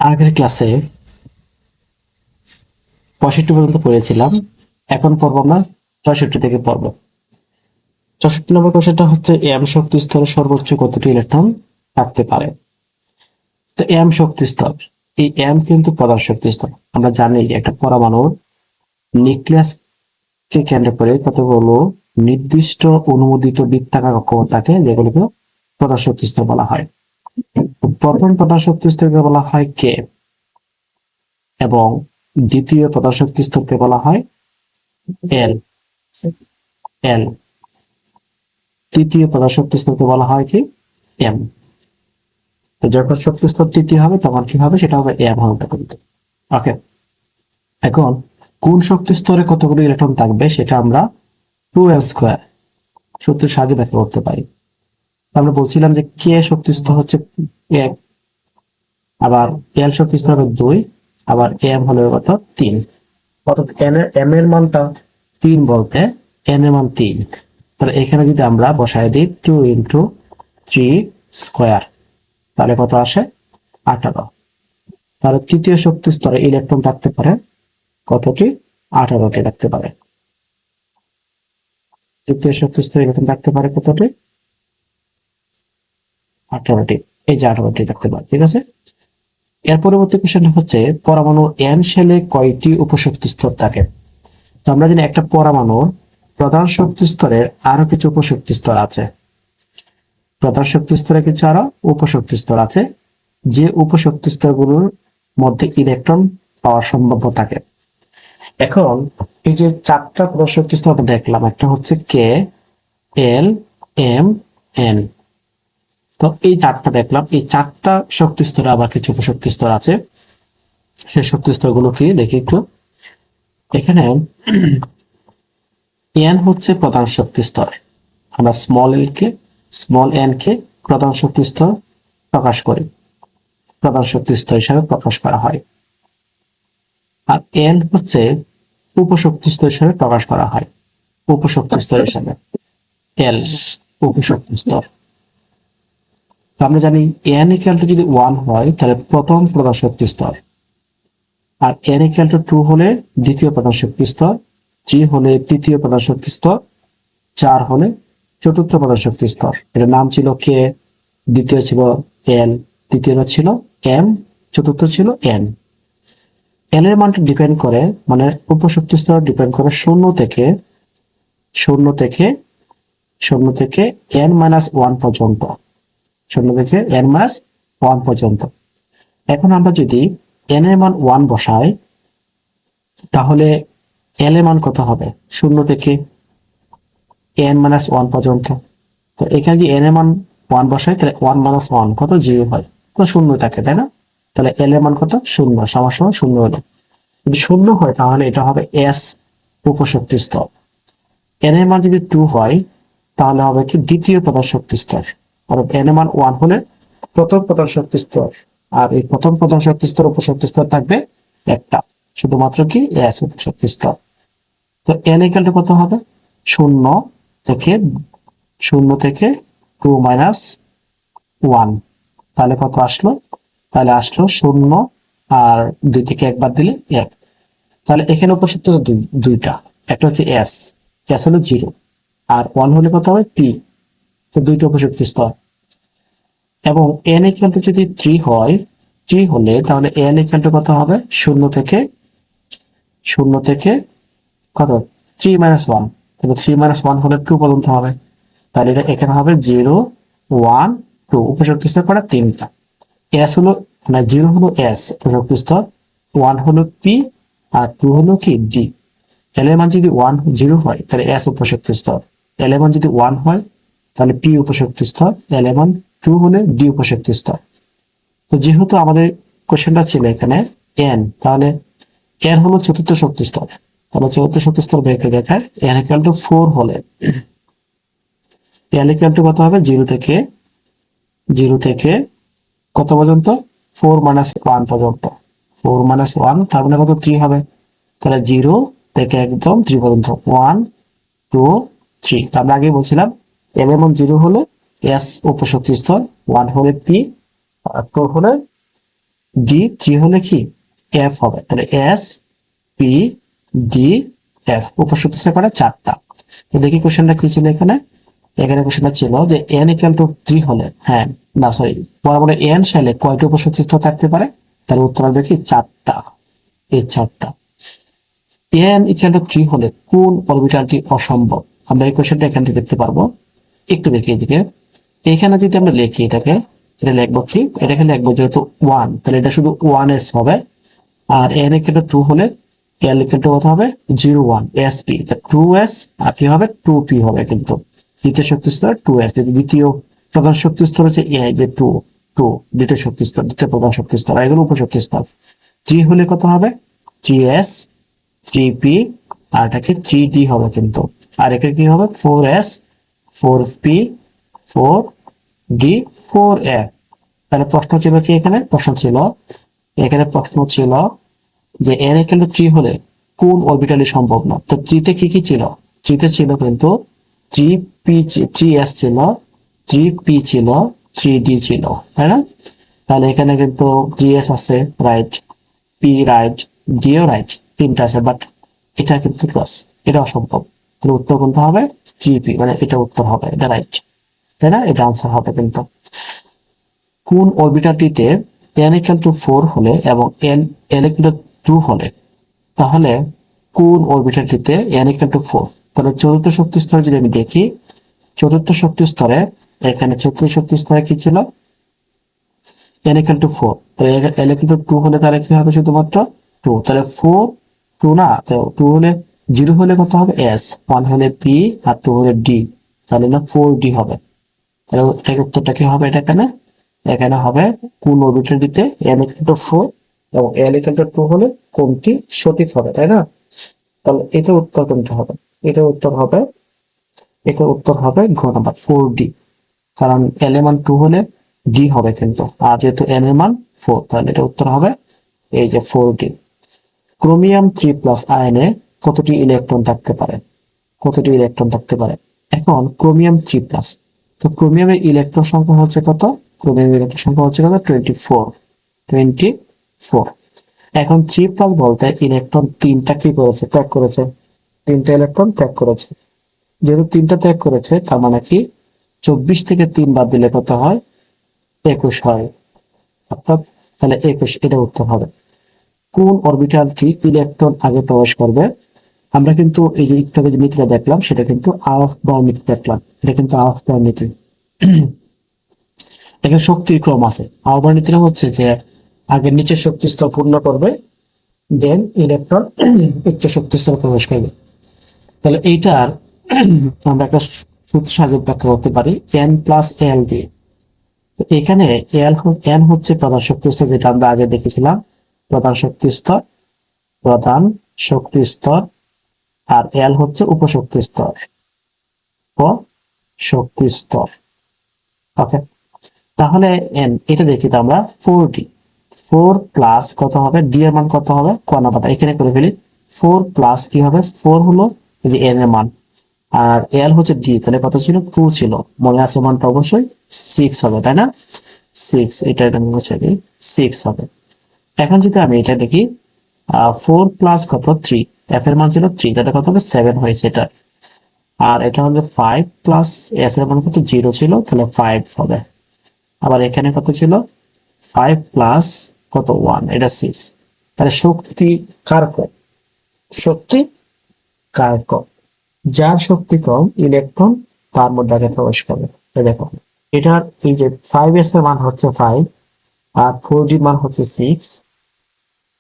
আগের ক্লাসে 65 পর্যন্ত পড়েছিলাম। এখন পড়বো আমরা 64 থেকে পড়বো। 64 নম্বর কোশ্চেনটা হচ্ছে এম শক্তি স্তরে সর্বোচ্চ কতটি ইলেকট্রন থাকতে পারে। তো এম শক্তি স্তর, এই এম কিন্তু প্রধান শক্তি স্তর। আমরা জানি যে একটা পরমাণুর নিউক্লিয়াসকে কেন্দ্র করে কতগুলো নির্দিষ্ট অনুমোদিত বৃত্তাকার কক্ষপথ থাকে, যেগুলোকে প্রধান শক্তি স্তর বলা হয়। প্রথম প্রধান শক্তি স্তরকে বলা হয় কে, এবং দ্বিতীয় প্রধান শক্তি স্তরকে বলা হয় এল। এল তৃতীয় প্রধান শক্তি স্তরকে বলা হয় কি এম। তো যখন শক্তি স্তর তৃতীয় হবে তখন কি হবে, সেটা হবে এম হবে কিন্তু। ওকে, এখন কোন শক্তি স্তরে কতগুলো ইলেকট্রন থাকবে সেটা আমরা 2l² সূত্রের সাহায্যে ব্যাখ্যা করতে পারি। আমরা বলছিলাম যে কে শক্তি স্তর হচ্ছে 1, আবার এল শক্তি স্তর হবে 2, আবার এম হলো কত 3। অর্থাৎ এম এর মানটা 3 বলতে এন এর মান 3। তাহলে এখানে যদি আমরা বসায় দিই 2 × 3² তাহলে কত আসে 18। তাহলে তৃতীয় শক্তি স্তরে ইলেকট্রন থাকতে পারে কতটি, 18টি থাকতে পারে। তৃতীয় শক্তি স্তরে ইলেকট্রন থাকতে পারে কতটি, 18টি। এই যে 18টি থাকতে পারে, ঠিক আছে। এর পরবর্তী কোশ্চেন হচ্ছে পরমাণু এন শেলে কয়টি উপশক্তি স্তর থাকে। তো আমরা জানি একটা পরমাণুর প্রধান শক্তি স্তরের আরো কিছু উপশক্তি স্তর আছে। প্রধান শক্তি স্তরে কিছু আরো উপশক্তি স্তর আছে, যে উপশক্তি স্তরগুলোর মধ্যে ইলেকট্রন পাওয়া সম্ভাব্য থাকে। এখন এই যে 4টা প্রধান শক্তি স্তর আমরা দেখলাম, একটা হচ্ছে কে, এল, এম, এন। তো এই 4টা দেখলাম, এই 4টা শক্তি স্তরে আবার কিছু উপশক্তি স্তর আছে। সেই শক্তি স্তরগুলো কি দেখি একটু। এখানে এন হচ্ছে প্রধান শক্তি স্তর। আমরা স্মল এন কে প্রধান শক্তি স্তর প্রকাশ করি, প্রধান শক্তি স্তর হিসাবে প্রকাশ করা হয়। আর এন হচ্ছে উপশক্তি স্তর হিসাবে প্রকাশ করা হয়, উপশক্তি স্তর হিসাবে এল উপশক্তি স্তর। তো আমরা জানি এন ইকুয়াল টু যদি 1 হয় তাহলে প্রথম প্রধান শক্তি স্তর, আর এন ইকুয়াল টু 2 হলে দ্বিতীয় প্রধান শক্তি স্তর, 3 হলে তৃতীয় প্রধান শক্তি স্তর, 4 হলে চতুর্থ প্রধান শক্তি স্তর। এটার নাম ছিল কে, দ্বিতীয় ছিল এল, তৃতীয় ছিল এম, চতুর্থ ছিল এন। এল এর মানটা ডিপেন্ড করে, মানে উপশক্তি স্তর ডিপেন্ড করে শূন্য থেকে n-1 পর্যন্ত, 0 থেকে n-1 পর্যন্ত। এখন আমরা যদি n এর মান 1 বসাই তাহলে l এর মান কত হবে, 0 থেকে n-1 পর্যন্ত। তো এখানে যদি n এর মান 1 বসাই তাহলে 1 - 1 কত, 0 হয়, তো 0 থাকে, তাই না। তাহলে l এর মান কত, 0, সমান 0 হলো। যদি 0 হয় তাহলে এটা হবে s উপশক্তি স্তর। n এর মান যদি 2 হয় তাহলে হবে কি দ্বিতীয় প্রধান শক্তি স্তর। অর্থাৎ n এর মান 1 হলে প্রথম প্রধান শক্তি স্তর, আর এই প্রথম প্রধান শক্তি স্তর উপশক্তি স্তর থাকবে একটা, শুধুমাত্র কি s উপশক্তি স্তর। তো n ইকুয়াল টু কত হবে, 0 থেকে 2 - 1, তাহলে কত আসলো, তাহলে আসলো 0, আর 2 থেকে 1 বাদ দিলে 1। তাহলে এখানে উপশক্তি দুইটা, একটা হচ্ছে s হলো 0, আর 1 হলে কত হবে p। তো দুইটা উপশক্তি স্তর। এবং n ইকুয়াল টু যদি 3 হয়, 3 হলে তাহলে n ইকুয়াল টু কত হবে, 0 থেকে কত, 3 - 1। তাহলে 3 - 1 হলে 2 পর্যন্ত হবে। তাহলে এটা এখানে হবে 0, 1, 2। উপশক্তি স্তর করা 3টা। s হলো, মানে 0 হলো s উপশক্তি স্তর, 1 হলো p, আর 2 হলো কি d। l এর মান যদি 0 হয় তাহলে s উপশক্তি স্তর, l এর মান যদি 1 হয় তাহলে p উপশক্তি স্তর, l এর মান 2 হলে d উপশক্তি স্তর। তো যেহেতু আমাদের কোশ্চেনটা ছিল এখানে n, তাহলে n হলো চতুর্থ শক্তি স্তর। তাহলে চতুর্থ শক্তি স্তর বের করে দেখায়, n ইকুয়াল টু 4 হলে n ইকুয়াল টু কত হবে, 0 থেকে কত পর্যন্ত, 4 - 1 পর্যন্ত। 4 - 1 তার মানে কত, 3 হবে। তাহলে 0 থেকে একদম 3 পর্যন্ত, 1, 2, 3। আমরা আগে বলছিলাম l এর মান 0 হলে s উপশক্তি স্তর, 1 হলে p, আর 2 হলে ডি থ্রি হলে কি এফ হবে, তাহলে এস পি ডি এফ। উপসূত্র করে চারটা। তো দেখি কোশ্চেনটা কি ছিল এখানে। এখানে কোশ্চেনটা ছিল যে এন ইকুয়াল টু 3 হলে, হ্যাঁ না সরি, বরাবর এন সালে কয়টি উপসূত্র স্তর থাকতে পারে? তার উত্তর হবে কি চারটা, এই চারটা। এন ইকুয়াল টু 3 হলে কোন অরবিটালটি অসম্ভব? আমরা এই কোশ্চেনটা এখান থেকে দেখতে পারবো। একটু দেখি এদিকে, এখানে যদি আমরা লিখি এটাকে, এটা লিখবো কি, এটাকে লিখবো যেহেতু 1, তাহলে এটা শুধু 1s হবে। আর এন ইকুয়াল টু 2 হলে এল ইকুয়াল টু কত হবে 0 1 sp, 2s আর কি হবে 2p হবে। কিন্তু দ্বিতীয় শক্তি স্তর 2s, দ্বিতীয় প্রধান শক্তি স্তর হচ্ছে এ, যে 2 2 দ্বিতীয় শক্তি স্তর, দ্বিতীয় প্রধান শক্তি স্তর, আর এগুলো উপশক্তি স্তর। 3 হলে কত হবে 3s 3p, আর এটাকে 3d হবে কিন্তু। আর এটা কি হবে 4s 4p 4d 4f। তাহলে প্রশ্ন ছিল কি, এখানে প্রশ্ন ছিল, এখানে প্রশ্ন ছিল যে এন ইকুয়াল টু 3 হলে কোন অরবিটালি সম্ভব না। তো 3 তে কি কি ছিল? 3 তে ছিল কিন্তু 3p 3s ছিল, 3p ছিল, 3d ছিল, তাই না? তাহলে এখানে কিন্তু 3s আছে রাইট, p রাইট, d ও রাইট, তিনটা আছে, বাট এটা কিন্তু ক্রস, এটা অসম্ভব। তাহলে উত্তর কোনটা হবে 3p, মানে এটা উত্তর হবে, এটা রাইট, তাই না? এটা আনসার হবে কিন্তু। কোন অরবিটালটিতে n ইকুয়াল টু 4 হলে এবং n ইকুয়াল টু 2 হলে, তাহলে কোন অরবিটালটিতে n ইকুয়াল টু 4? তাহলে চতুর্থ শক্তি স্তরে যদি আমি দেখি, চতুর্থ শক্তি স্তরে, এখানে চতুর্থ শক্তি স্তরে কি ছিল n ইকুয়াল টু 4, তাহলে n ইকুয়াল টু 2 হলে তাহলে কি হবে শুধুমাত্র 2, তাহলে 4 2 না, তো 2 হলে 0 হলে কত হবে s, 1 হলে p আর 2 হলে d, তাহলে না 4d হবে। তাহলে এটার উত্তরটা কি হবে? এটা এখানে এখানে হবে কোন অরবিটালটিতে n ইকুয়াল টু 4 এবং n ইকুয়াল টু 2 হলে কোনটি সঠিক হবে, তাই না? তাহলে এটা উত্তর কোনটা হবে? এটা উত্তর হবে, এটা উত্তর হবে ঘ নাম্বার 4d। কারণ l এর মান 2 হলে d হবে কিন্তু, আর যেহেতু n এর মান 4, তাহলে এটা উত্তর হবে এই যে 4d। ক্রোমিয়াম 3+ আয়নে কতটি ইলেকট্রন থাকতে পারে? কতটি ইলেকট্রন থাকতে পারে? এখন ক্রোমিয়াম 3+, তো ক্রোমিয়ামের ইলেকট্রন সংখ্যা হচ্ছে কত? ক্রোমিয়ামের ইলেকট্রন সংখ্যা হচ্ছে কত 24 24। এখন 3+ বলতে ইলেকট্রন তিনটা কি করেছে, ত্যাগ করেছে, তিনটা ইলেকট্রন ত্যাগ করেছে। যেহেতু তিনটা ত্যাগ করেছে, তার মানে কি 24 থেকে 3 বাদ দিলে কত হয় 21 হয়, অর্থাৎ তাহলে 21, এটা উত্তর হবে। কোন অরবিটালটি ইলেকট্রন আগে প্রবেশ করবে? আমরা কিন্তু এই যে একটু আগে যে নীতিটা দেখলাম, সেটা কিন্তু আউফবাউ নীতি দেখলাম, এটা কিন্তু আউফবাউ নীতি। এখানে শক্তির ক্রম আছে। আউফবাউ নীতিটা হচ্ছে যে আগে নিচের শক্তি স্তর পূর্ণ করবে, দেন ইলেকট্রন উচ্চ শক্তি স্তরে প্রবেশ করবে। তাহলে এইটার আমরা একটা সূত্র সাহায্যে ব্যাখ্যা করতে পারি n প্লাস এল দিয়ে। তো এখানে n হচ্ছে প্রধান শক্তি স্তর, যেটা আমরা আগে দেখেছিলাম, প্রধান শক্তি স্তর, প্রধান শক্তি স্তর, আর এল হচ্ছে উপশক্তি স্তর ও শক্তি স্তর। ওকে, তাহলে এন এটা দেখি তো আমরা 4d, 4 প্লাস কত হবে, ডি এর মান কত হবে, ক নাম্বারটা এখানে করে ফেলি। 4 প্লাস কি হবে, 4 হলো এই যে এন এর মান, আর এল হচ্ছে ডি, তাহলে কত ছিল 2 ছিল, মনে আছে মানটা অবশ্যই 6 হবে, তাই না? 6, এটা মুছে দিই, 6 হবে। এখন যদি আমি এটা দেখি 4 প্লাস কত 3, এফ এর মান ছিল 3, তাহলে কত হবে 7 হয়েছে এটা। আর এটা হলো 5 প্লাস এস এর মান কত 0 ছিল, তাহলে 5 হবে। আবার এখানে কত ছিল 5 প্লাস কত 1, এটা 6। তাহলে শক্তি কার কম? শক্তি কার কম? যার শক্তি কম ইলেকট্রন তার মধ্যে আগে প্রবেশ করবে। দেখো এটার এই যে 5s এর মান হচ্ছে 5, আর 4d মান হচ্ছে 6,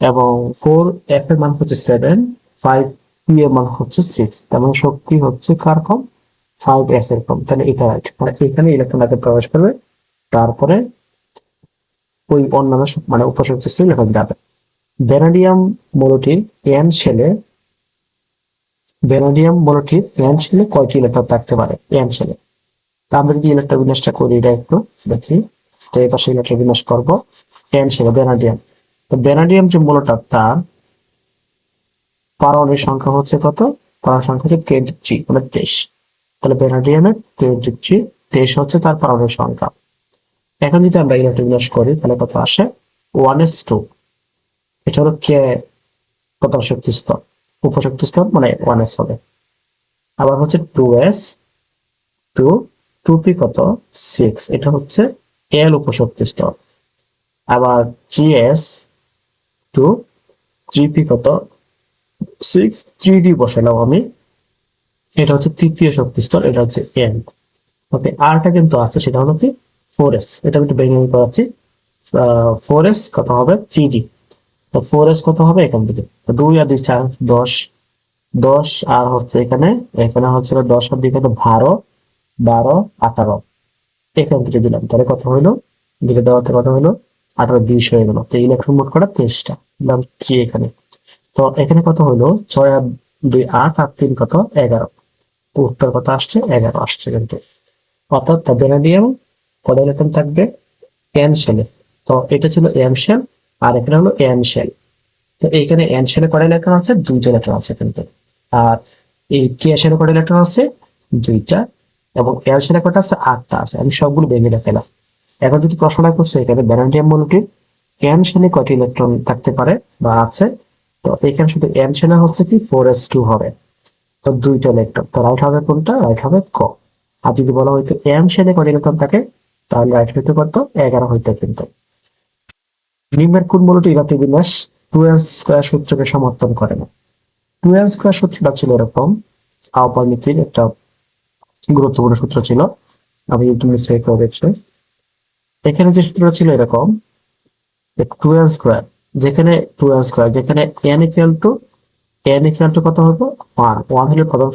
এবং 4f এর মান হচ্ছে 7, 5p এর মান হচ্ছে 6। তার মানে শক্তি হচ্ছে কার কম? 5s এর কম। তাহলে এটা রাইট, মানে এখানে ইলেকট্রন আগে প্রবেশ করবে, তারপরে ওই অন্যান্য মানে উপশক্তি স্তরে ইলেকট্রন যাবে। ভ্যানাডিয়াম মৌলটির n শেলে, ভ্যানাডিয়াম মৌলটির n শেলে কয়টি ইলেকট্রন থাকতে পারে? n শেলে। তা আমরা যদি ইলেকট্রন বিন্যাসটা করি, এটা একটু দেখি, তো এই পাশে ইলেকট্রন বিন্যাস করবো n শেলে ভ্যানাডিয়াম। তো ভ্যানাডিয়াম যে মৌলটা, তার পারমাণবিক সংখ্যা হচ্ছে কত? পারমাণবিক সংখ্যা হচ্ছে 23, মানে 23। তাহলে ভ্যানাডিয়ামের 23 হচ্ছে তার পারমাণবিক সংখ্যা। এখন যদি আমরা ইলেকট্রন বিন্যাস করি, তাহলে কত আসে 1s2, এটা হলো কে প্রধান শক্তি স্তর, উপশক্তি স্তর মানে 1s হবে। আবার হচ্ছে 2s টু 2p কত 6, এটা হচ্ছে l উপশক্তি স্তর। আবার 3s টু 3p কত 6, 3d বসালাম আমি, এটা হচ্ছে তৃতীয় শক্তি স্তর, এটা হচ্ছে n। ওকে, আরটা কিন্তু আছে, সেটা হলো কি 4s, এটা আমি একটু ভেঙে করাচ্ছি। 4s কত হবে 3d, তো 4s কত হবে এখান থেকে, তো 2 আর 2 4 10, 10 আর হচ্ছে এখানে, এখানে হচ্ছে 10 আর দিকে 12, 12 18, এখান থেকে দিলাম, তাহলে কত হইলো, দিকে দেওয়াতে কত হইলো 18 20 হয়ে গেল। তো ইলেকট্রন মোট করা 23টা, দিলাম 3 এখানে। তো এখানে কত হইলো 6 আর 2 8 আর 3 কত 11, তো উত্তর কত আসছে 11 আসছে কিন্তু। অর্থাৎ ভ্যানাডিয়াম কত ইলেকট্রন থাকবে n শেলে, তো এটা ছিল m শেল আর এখানে হলো n শেল। তো এইখানে n শেলে কয়টা ইলেকট্রন আছে, 2টা ইলেকট্রন আছে কিন্তু। আর এই k শেলে কয়টা ইলেকট্রন আছে 2টা, এবং l শেলে কয়টা আছে 8টা আছে। আমি সবগুলো ভেঙে রাখলাম। এখন যদি প্রশ্নটা করছে এখানে ভ্যানাডিয়াম মলিকিউল n শেলে কয়টি ইলেকট্রন থাকতে পারে বা আছে, তো এখানে শুধু n শেলে হচ্ছে কি 4s2 হবে, তো 2টা ইলেকট্রন, তো রাইট হবে কোনটা, রাইট হবে ক। আর যদি বলা হয়তো m শেলে কয়টি ইলেকট্রন থাকে, তাহলে রাইট হইতে কত 11 হইতে কিন্তু। নিম্নের কোন মৌলটি ইলেকট্রন বিন্যাস 2n স্কয়ার সূত্রকে সমর্থন করে না? 2n স্কয়ার সূত্রটা ছিল এরকম, আউপার নীতির একটা গুরুত্বপূর্ণ সূত্র ছিল, আমি তুমি সেট করে দেখছি। এখানে যে সূত্রটা ছিল এরকম, 2n স্কয়ার, যেখানে 2n স্কয়ার, যেখানে n ইকুয়াল টু কত হবে 1, 1 হলে প্রথম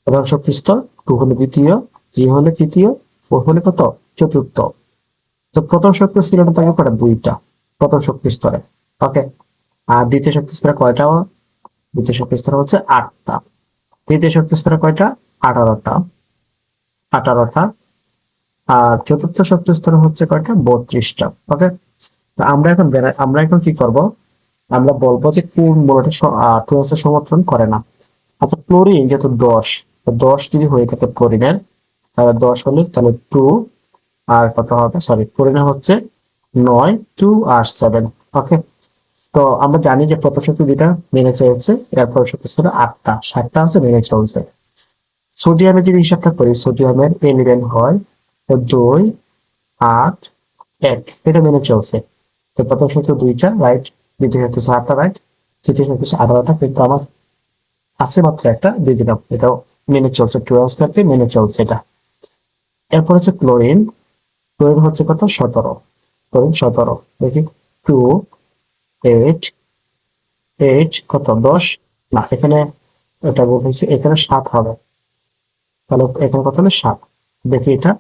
প্রধান শক্তি স্তর, 2 হলে দ্বিতীয়, 3 হলে তৃতীয়, 4 হলে কত চতুর্থ। তো প্রথম শক্তি স্তরে থাকে কয়টা, 2টা প্রথম শক্তি স্তরে। ওকে, আর দ্বিতীয় শক্তি স্তরে কয়টা, দ্বিতীয় শক্তি স্তরে হচ্ছে 8টা, তৃতীয় শক্তি স্তরে কয়টা 18টা, 18টা, আর চতুর্থ শক্তি স্তরে হচ্ছে কয়টা 32টা। ওকে, তো আমরা এখন কি করব, আমরা বলবো যে কোন মৌলটা 2s এর সমর্থন করে না। আচ্ছা, ক্লোরিন যেহেতু 10, তো 10 যদি হয়ে থাকে ক্লোরিনের, তাহলে 10 হলে তাহলে 2 আর কত হবে, সরি ক্লোরিনের হচ্ছে 9, 2 আর 7। ওকে, তো আমরা জানি যে প্রথম শক্তি দুইটা মেনে চলছে, এরপর শক্তি স্তরে 8টা 7টা আছে মেনে চলছে। সোডিয়ামের যদি হিসাবটা করি, সোডিয়ামের n হয় 2 8 1, এটা মেনে চলছে। তো প্রথম শক্তি 2টা রাইট, দ্বিতীয় শক্তি 7টা রাইট, তৃতীয় শক্তি 18টা, কিন্তু আমার আছে মাত্র একটা, দিয়ে দিলাম, এটাও মেনে চলছে, 12 স্কয়ারকে মেনে চলছে এটা। এরপর হচ্ছে ক্লোরিন, ক্লোরিন হচ্ছে কত 17, ক্লোরিন 17, দেখি 2 8 8 কত 10, না এখানে এটা ভুল হয়েছে, এখানে 7 হবে, তাহলে এখানে কত হলো 7। দেখি এটা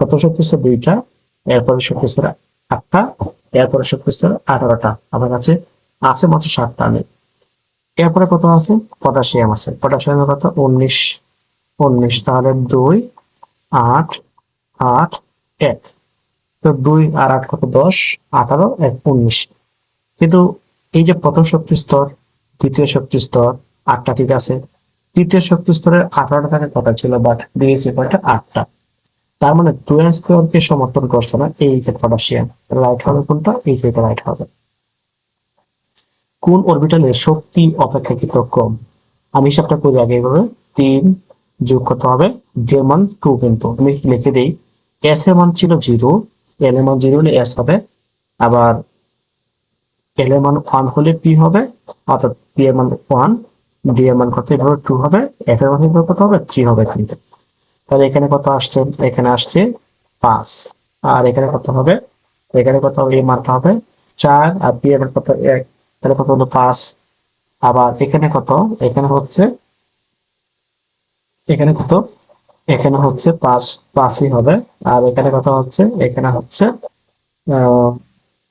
কত শক্তি স্তর 2টা, এরপরে শক্তি স্তর 8টা, এরপরে শক্তি স্তর 18টা, আমার কাছে আছে মাত্র 7টা নেই। এরপরে কত আছে, পটাশিয়াম আছে, পটাশিয়ামের কত 19, 19, তাহলে 2 8 8 1, তো 2 আর 8 কত 10, 18 1 19। কিন্তু এই যে প্রথম শক্তি স্তর, দ্বিতীয় শক্তি স্তর 8টা, ঠিক আছে, তৃতীয় শক্তি স্তরের 18টা থাকার কথা ছিল, বাট দিয়েছে কয়টা 8টা, তার মানে 2n স্কয়ারকে সমর্থন করছে না এই যে পটাশিয়াম। রাইট হবে কোনটা, এই যে রাইট হবে। কোন অরবিটালের শক্তি অপেক্ষাকৃত কম, আমি হিসাবটা করি আগে এইভাবে, 3 যোগ কত হবে, d এর মান 2, কিন্তু আমি লিখে দিই s এর মান ছিল 0, l এর মান 0 হলে s হবে, আবার l এর মান 1 হলে p হবে, অর্থাৎ p এর মান 1, d এর মান কত এভাবে 2 হবে, f এর মান এভাবে কত হবে 3 হবে কিন্তু। তাহলে এখানে কত আসছে, এখানে আসছে 5, আর এখানে কত হবে, এখানে কত হবে, এই মানটা হবে 4, আর p এর মান কত 1, তাহলে কত হলো 5। আবার এখানে কত, এখানে হচ্ছে, এখানে কত, এখানে হচ্ছে 5, 5ই হবে। আর এখানে কত হচ্ছে, এখানে হচ্ছে আহ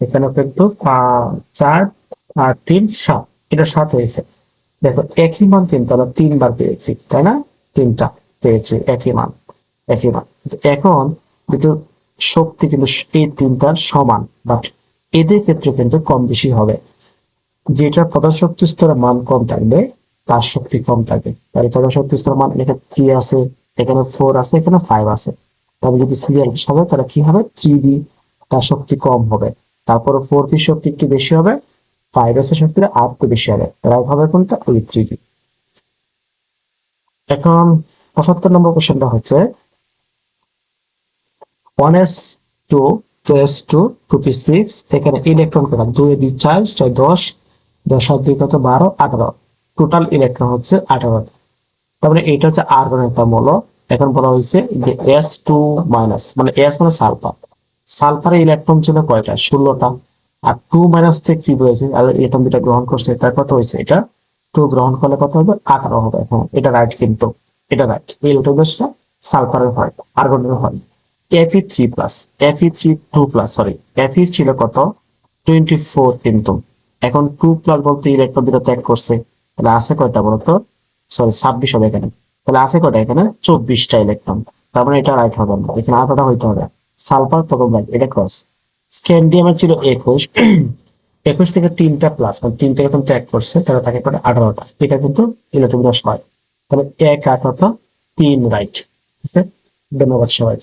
এখানে কিন্তু 4 আর 3 7, এটা 7 হয়েছে। দেখো একই মান কিন্তু আমরা 3বার পেয়েছি, তাই না, 3টা পেয়েছি একই মান, একই মান। এখন কিন্তু শক্তি কিন্তু এই 3টার সমান, বাট এদের ক্ষেত্রে কিন্তু কম বেশি হবে। যেটা প্রধান শক্তি স্তরের মান কম থাকবে তার শক্তি কম থাকবে। তাহলে প্রধান শক্তি স্তরের মান এখানে 3 আছে, এখানে 4 আছে, এখানে 5 আছে, তবে যদি সিরিয়াল হবে তাহলে কি হবে 3d, তার শক্তি কম হবে। তারপরে 4p শক্তি একটু বেশি হবে, 5s এর শক্তিটা আর একটু বেশি হবে, রাইট হবে কোনটা? ওই 3d। এখন 75 নম্বর কোশ্চেনটা হচ্ছে 1s2 2s2 2p6, এখানে ইলেকট্রন কত? 2 এ 2 4 4 10, 10 আর 2 কত? 12 18, টোটাল ইলেকট্রন হচ্ছে 18। তারপরে এটা হচ্ছে আর্গনের একটা মৌল। এখন বলা হয়েছে যে S2 মাইনাস, মানে S মানে সালফার, সালফারের ইলেকট্রন ছিল কয়টা? 16টা। আর 2 মাইনাস থেকে কি বলেছে, আর ইলেকট্রন দুটা গ্রহণ করছে, তার কত হয়েছে? এটা 2 গ্রহণ করলে কত হবে? 18 হবে। হ্যাঁ, এটা রাইট, কিন্তু এটা রাইট, এই ইলেকট্রনটা সালফারের হয়, আর্গনের হয়। Fe3 plus, Fe3 2 plus, sorry, Fe ছিল কত? 24 কিন্তু। এখন 2 প্লাস বলতে ইলেকট্রন দুটো ত্যাগ করছে, তাহলে আছে কয়টা বলতো? সরি 26 হবে এখানে। তাহলে আছে কয়টা এখানে? 24টা ইলেকট্রন। তার মানে এটা রাইট হবে না, এখানে 18টা হইতে হবে। সালফার তখন রাইট, এটা ক্রস। স্ক্যান্ডিয়ামের ছিল 21, 21 থেকে 3টা প্লাস, মানে 3টা যখন ত্যাগ করছে তাহলে তাকে করে 18টা, এটা কিন্তু ইলেকট্রন বিন্যাস হয়। তাহলে 1 8 3 রাইট। ওকে, ধন্যবাদ সবাই।